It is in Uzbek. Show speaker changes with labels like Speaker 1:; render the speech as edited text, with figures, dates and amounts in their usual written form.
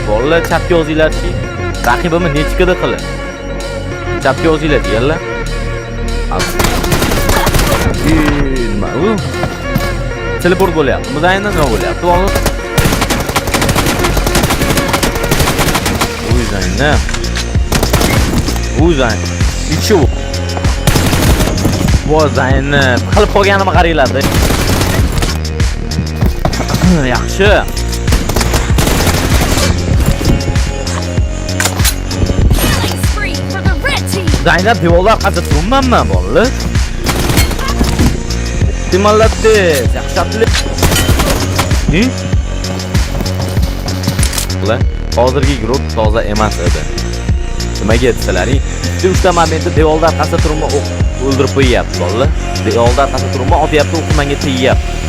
Speaker 1: Bolalar chatga yozinglar-chi. Raqibimni nechikada qilib. Chatga yozinglar deylar. Nima u? Teleport bo'lyapti. Muzayinda nima bo'lyapti? Uyzayinda. Ichu. Bozayni qilib qo'yganimni qaranglar-da. Yaxshi. Zaynab devorlar qazib turmanmi bolalar? Timallatdi, yaxshatli. Ne? Ular hozirgi guruh toza emas edi. Nimaga aytsalaring? 3 ta momentda devorlar qasib turma o'ldirib qo'yyapti bolalar. Devorlar qasib turma otyapti, o'qimanga tegyapti.